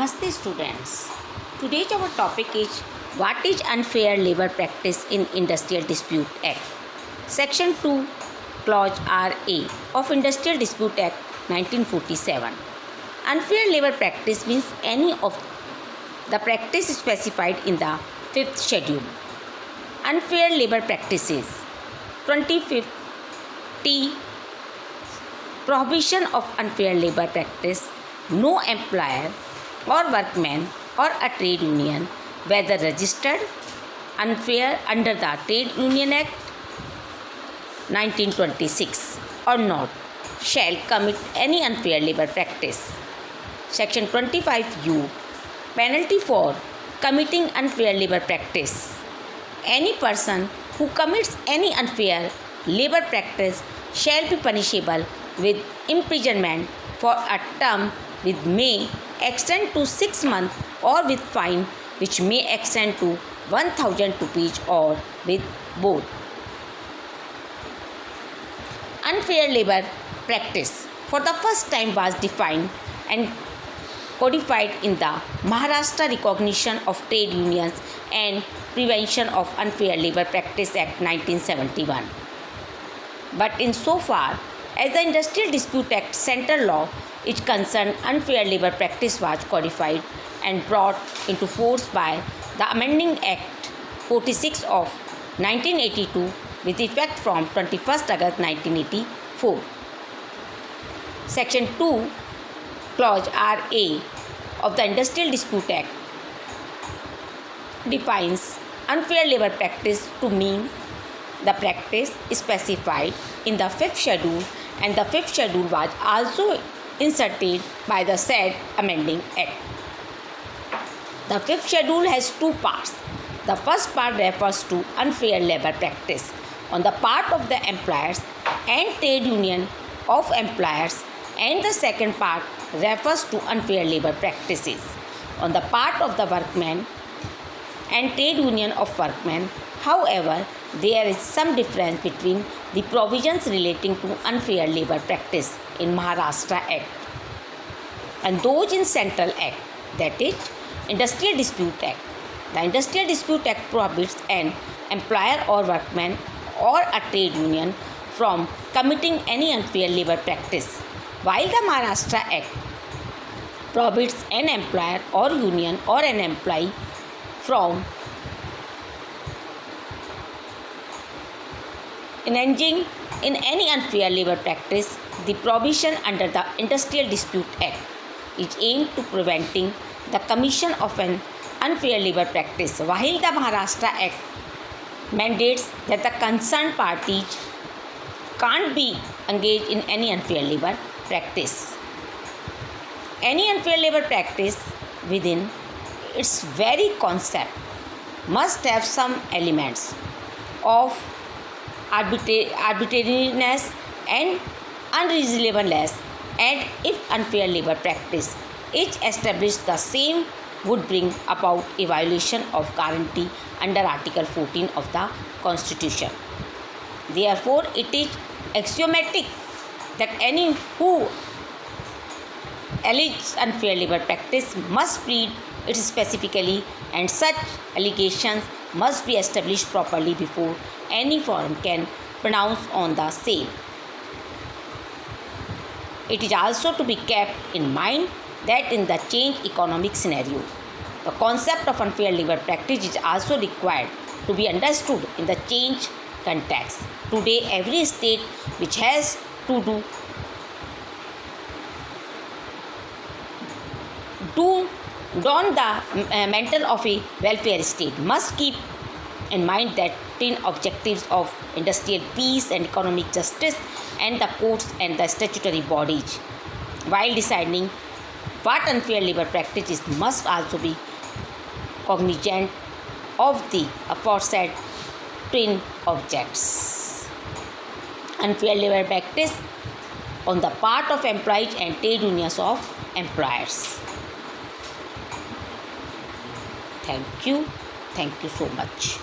Namaste students. Today's our topic is what is unfair labor practice in Industrial Dispute Act. Section 2 Clause RA of Industrial Dispute Act 1947. Unfair labor practice means any of the practice specified in the 5th schedule. Unfair labor practices 2050 Prohibition of unfair labor practice. No employer or workman or a trade union, whether registered unfair under the Trade Union Act 1926 or not, shall commit any unfair labor practice. Section 25U Penalty for committing unfair labor practice. Any person who commits any unfair labor practice shall be punishable with imprisonment for a term which may extend to 6 months or with fine which may extend to 1,000 rupees or with both. Unfair labor practice for the first time was defined and codified in the Maharashtra Recognition of Trade Unions and Prevention of Unfair Labor Practice Act 1971. But insofar as the Industrial Dispute Act central law is concerned, unfair labor practice was codified and brought into force by the Amending Act 46 of 1982 with effect from 21st August 1984. Section 2 Clause RA of the Industrial Dispute Act defines unfair labor practice to mean the practice specified in the 5th schedule, and the 5th schedule was also inserted by the said Amending Act. The 5th schedule has two parts. The first part refers to unfair labor practice on the part of the employers and trade union of employers, and the second part refers to unfair labor practices on the part of the workmen and trade union of workmen. However, there is some difference between the provisions relating to unfair labor practice in Maharashtra Act and those in Central Act, that is, Industrial Dispute Act. The Industrial Dispute Act prohibits an employer or workman or a trade union from committing any unfair labor practice, while the Maharashtra Act prohibits an employer or union or an employee from engaging in any unfair labor practice. The provision under the Industrial Dispute Act is aimed to preventing the commission of an unfair labor practice, while the Maharashtra Act mandates that the concerned parties can't be engaged in any unfair labor practice. Any unfair labor practice within its very concept must have some elements of arbitrariness and unreasonableness, and if unfair labor practice is established, the same would bring about a violation of guarantee under Article 14 of the Constitution. Therefore, it is axiomatic that any who alleges unfair labor practice must plead it specifically, and such allegations must be established properly before any forum can pronounce on the same. It is also to be kept in mind that in the changed economic scenario, the concept of unfair labor practice is also required to be understood in the changed context. Today, every state which has to don the mantle of a welfare state must keep in mind that 10 objectives of industrial peace and economic justice, and the courts and the statutory bodies, while deciding what unfair labor practice is, must also be cognizant of the aforesaid 10 objects. Unfair labor practice on the part of employees and trade unions of employers. Thank you so much.